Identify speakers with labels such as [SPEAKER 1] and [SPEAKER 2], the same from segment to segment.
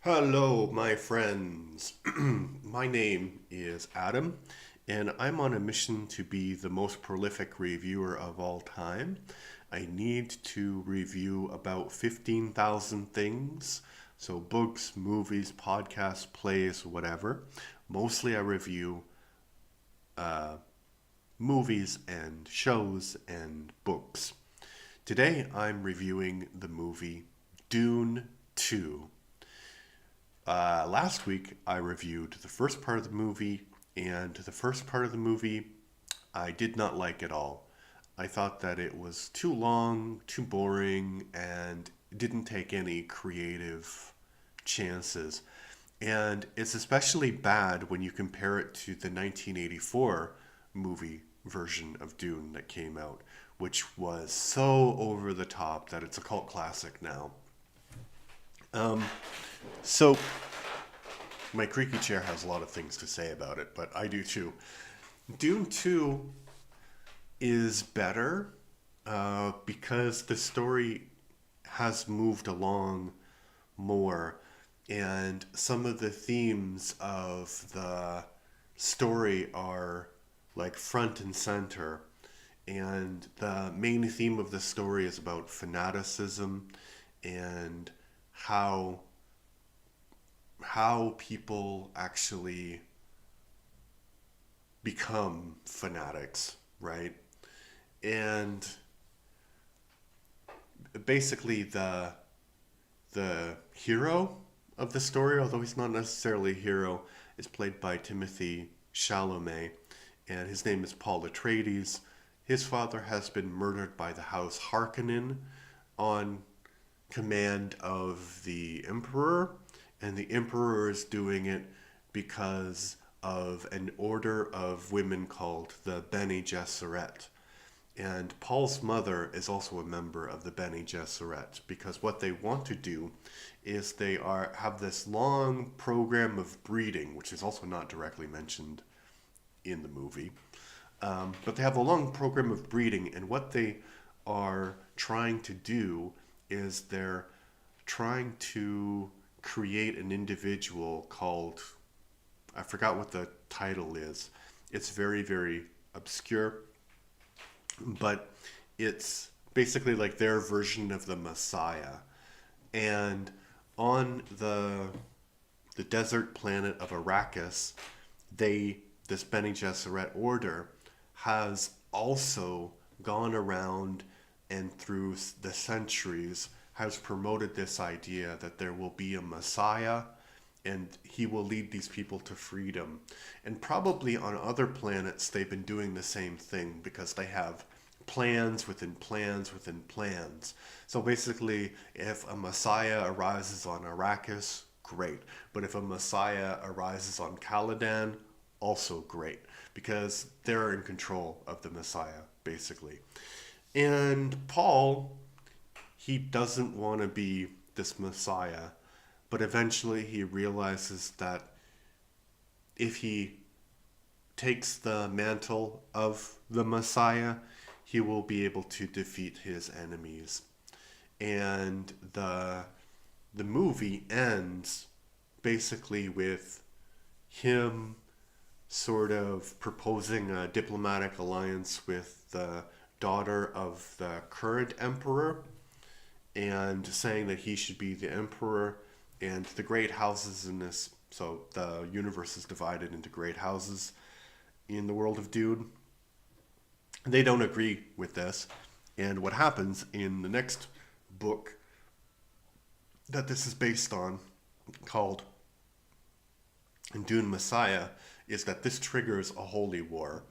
[SPEAKER 1] Hello, my friends. My name is Adam, and I'm on a mission to be the most prolific reviewer of all time. I need to review about 15,000 things, so books, movies, podcasts, plays, whatever. Mostly I review movies and shows and books. Today I'm reviewing the movie Dune 2. Last week, I reviewed the first part of the movie, and the first part of the movie I did not like at all. I thought that it was too long, too boring, and didn't take any creative chances. And it's especially bad when you compare it to the 1984 movie version of Dune that came out, which was so over the top that it's a cult classic now. So my creaky chair has a lot of things to say about it, but I do too. Dune 2 is better because the story has moved along more, and some of the themes of the story are like front and center. And the main theme of the story is about fanaticism and how people actually become fanatics, right? And basically the hero of the story, although he's not necessarily a hero, is played by Timothy Chalamet, and his name is Paul Atreides. His father has been murdered by the House Harkonnen on command of the Emperor, and the Emperor is doing it because of an order of women called the Bene Gesserit. And Paul's mother is also a member of the Bene Gesserit because what they want to do is have this long program of breeding, which is also not directly mentioned in the movie. But they have a long program of breeding, and what they are trying to do is they're trying to create an individual called, I forgot what the title is. It's very, very obscure, but it's basically like their version of the Messiah. And on the desert planet of Arrakis, this Bene Gesserit order has also gone around and through the centuries has promoted this idea that there will be a Messiah and he will lead these people to freedom. And probably on other planets, they've been doing the same thing because they have plans within plans within plans. So basically, if a Messiah arises on Arrakis, great. But if a Messiah arises on Caladan, also great. Because they're in control of the Messiah, basically. And Paul, he doesn't want to be this Messiah, but eventually he realizes that if he takes the mantle of the Messiah, he will be able to defeat his enemies. And the movie ends basically with him sort of proposing a diplomatic alliance with the daughter of the current emperor and saying that he should be the emperor. And the great houses in this, so the universe is divided into great houses in the world of Dune. They don't agree with this. And what happens in the next book that this is based on, called Dune Messiah, is that this triggers a holy war.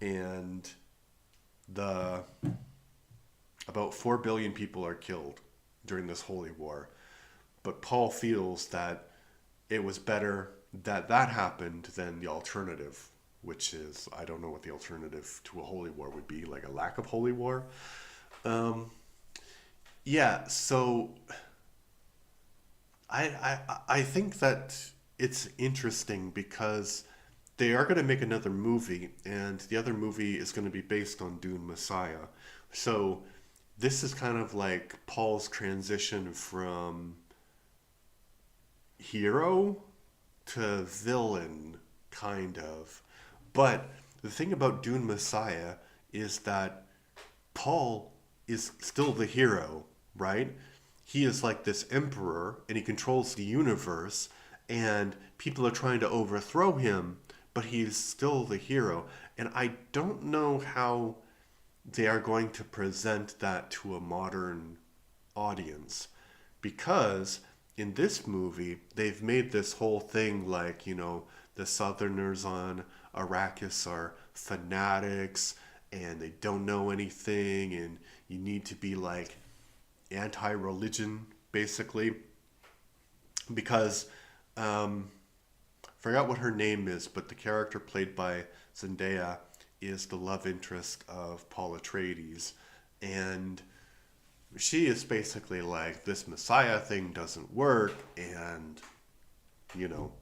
[SPEAKER 1] And the about 4 billion people are killed during this holy war. But Paul feels that it was better that that happened than the alternative, which is, I don't know what the alternative to a holy war would be, like a lack of holy war. Um, yeah, so I think that it's interesting because they are going to make another movie, and the other movie is going to be based on Dune Messiah. So this is kind of like Paul's transition from hero to villain, kind of. But the thing about Dune Messiah is that Paul is still the hero, right? He is like this emperor and he controls the universe, and people are trying to overthrow him, but he's still the hero. And I don't know how they are going to present that to a modern audience, because in this movie they've made this whole thing like, the southerners on Arrakis are fanatics and they don't know anything, and you need to be like anti-religion basically, because forgot what her name is, but the character played by Zendaya is the love interest of Paul Atreides, and she is basically like, this Messiah thing doesn't work, and you know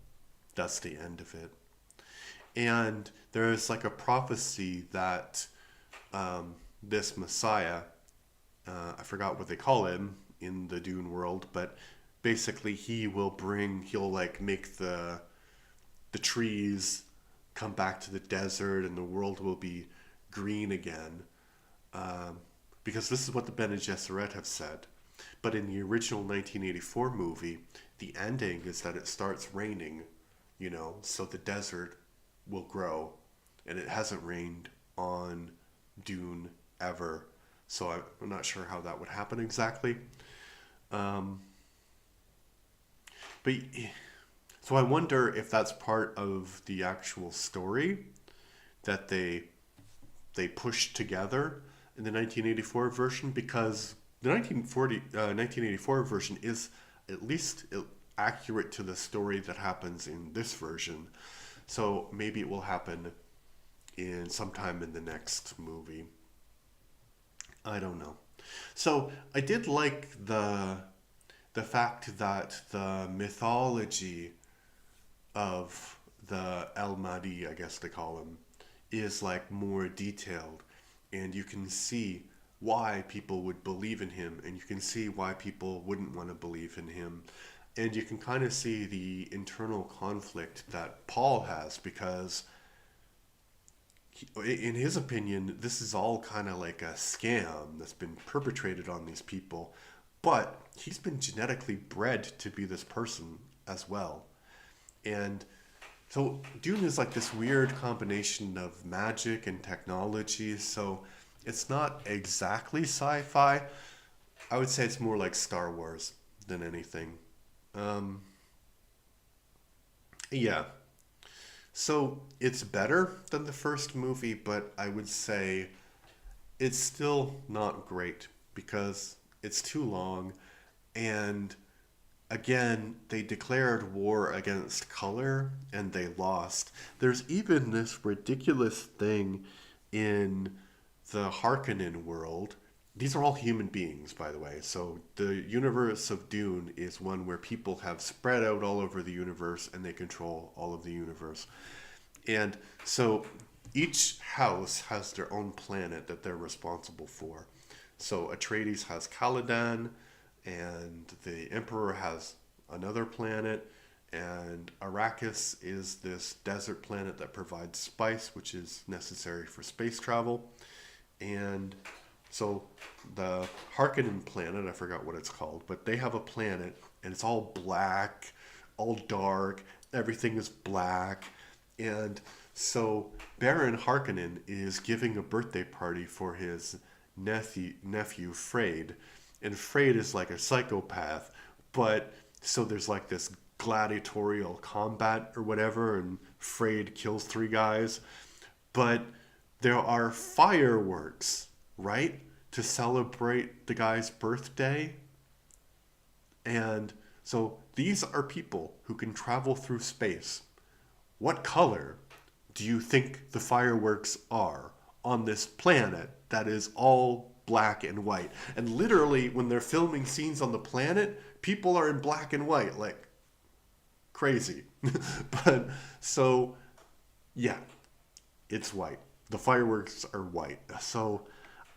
[SPEAKER 1] that's the end of it. And there's like a prophecy that this Messiah, I forgot what they call him in the Dune world, but basically he'll like make the trees come back to the desert and the world will be green again. Because this is what the Bene Gesserit have said. But in the original 1984 movie, the ending is that it starts raining, so the desert will grow. And it hasn't rained on Dune ever. So I'm not sure how that would happen exactly. Um, but so I wonder if that's part of the actual story that they pushed together in the 1984 version, because the 1984 version is at least accurate to the story that happens in this version. So maybe it will happen in sometime in the next movie. I don't know. So I did like the fact that the mythology of the El Mahdi, I guess they call him, is like more detailed, and you can see why people would believe in him, and you can see why people wouldn't want to believe in him, and you can kind of see the internal conflict that Paul has, because in his opinion, this is all kind of like a scam that's been perpetrated on these people, but he's been genetically bred to be this person as well. And so Dune is like this weird combination of magic and technology. So it's not exactly sci-fi. I would say it's more like Star Wars than anything. Um, yeah. So it's better than the first movie, but I would say it's still not great because it's too long, and again, they declared war against color and they lost. There's even this ridiculous thing in the Harkonnen world. These are all human beings, by the way. So the universe of Dune is one where people have spread out all over the universe and they control all of the universe. And so each house has their own planet that they're responsible for. So Atreides has Caladan, and the Emperor has another planet, and Arrakis is this desert planet that provides spice, which is necessary for space travel. And so the Harkonnen planet, I forgot what it's called, but they have a planet, and it's all black, all dark, everything is black. And so Baron Harkonnen is giving a birthday party for his nephew Freyd, and Freyd is like a psychopath, but so there's like this gladiatorial combat or whatever, and Freyd kills three guys, but there are fireworks, right, to celebrate the guy's birthday. And so these are people who can travel through space. What color do you think the fireworks are on this planet that is all black and white? And literally, when they're filming scenes on the planet, people are in black and white, like crazy. But so, yeah, it's white. The fireworks are white. So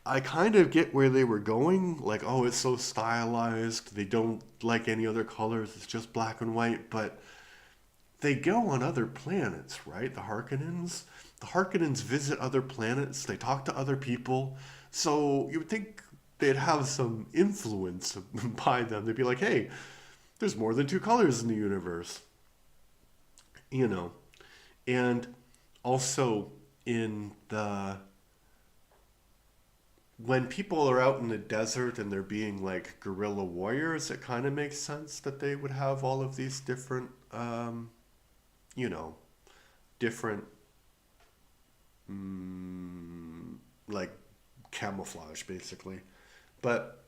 [SPEAKER 1] I kind of get where they were going. Like, oh, it's so stylized. They don't like any other colors. It's just black and white. But they go on other planets, right? The Harkonnens. The Harkonnens visit other planets. They talk to other people. So you would think they'd have some influence by them. They'd be like, hey, there's more than two colors in the universe. You know. And also in the when people are out in the desert and they're being like guerrilla warriors, it kind of makes sense that they would have all of these different, you know, different, mm, like camouflage basically. But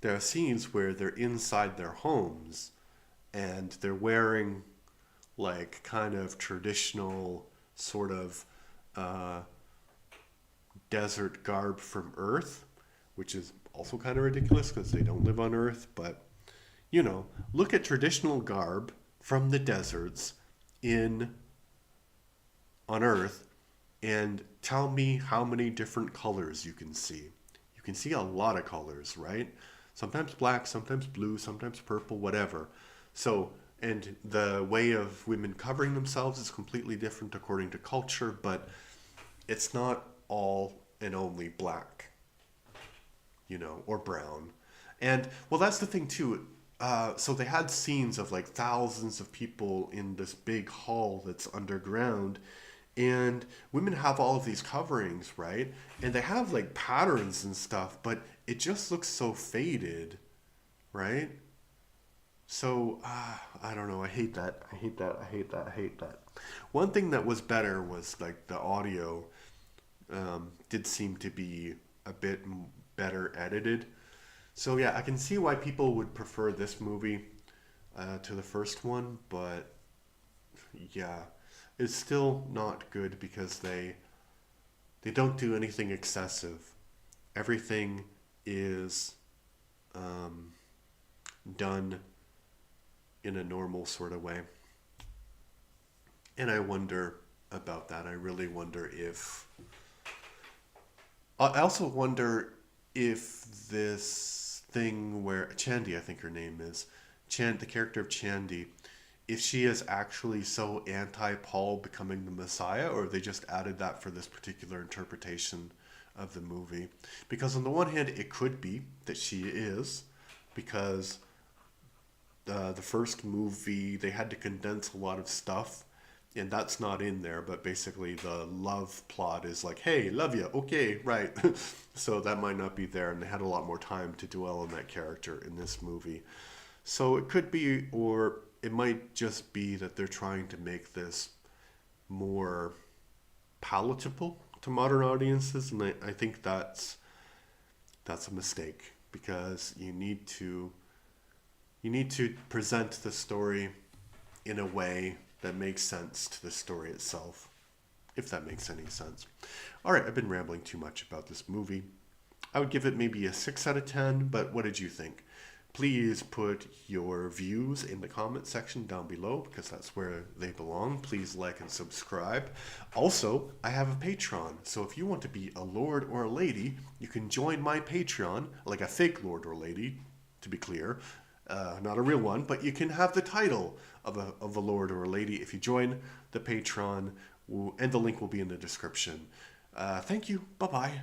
[SPEAKER 1] there are scenes where they're inside their homes and they're wearing like kind of traditional sort of uh, desert garb from Earth, which is also kind of ridiculous because they don't live on Earth. But, you know, look at traditional garb from the deserts in on Earth and tell me how many different colors you can see. You can see a lot of colors, right? Sometimes black, sometimes blue, sometimes purple, whatever. So, and the way of women covering themselves is completely different according to culture, but it's not all and only black, you know, or brown. And well, that's the thing too. So they had scenes of like thousands of people in this big hall that's underground, and women have all of these coverings, right? And they have like patterns and stuff, but it just looks so faded, right? So I don't know. I hate that. I hate that. I hate that. I hate that. One thing that was better was like the audio did seem to be a bit better edited. So yeah, I can see why people would prefer this movie to the first one, but yeah, it's still not good because they don't do anything excessive. Everything is um, done in a normal sort of way, and I wonder about that. I really wonder if I also wonder if this thing where Chandy, I think her name is, the character of Chandy, if she is actually so anti-Paul becoming the Messiah, or if they just added that for this particular interpretation of the movie. Because on the one hand, it could be that she is, because the first movie, they had to condense a lot of stuff, and that's not in there, but basically the love plot is like, hey, love you, okay, right. So that might not be there, and they had a lot more time to dwell on that character in this movie. So it could be, or it might just be that they're trying to make this more palatable to modern audiences, and I think that's a mistake because you need to present the story in a way that makes sense to the story itself, if that makes any sense. All right, I've been rambling too much about this movie. I would give it maybe a 6 out of 10, but what did you think? Please put your views in the comment section down below because that's where they belong. Please like and subscribe. Also, I have a Patreon, so if you want to be a lord or a lady, you can join my Patreon, like a fake lord or lady, to be clear. Not a real one, but you can have the title of a lord or a lady if you join the Patreon, and the link will be in the description. Thank you. Bye-bye.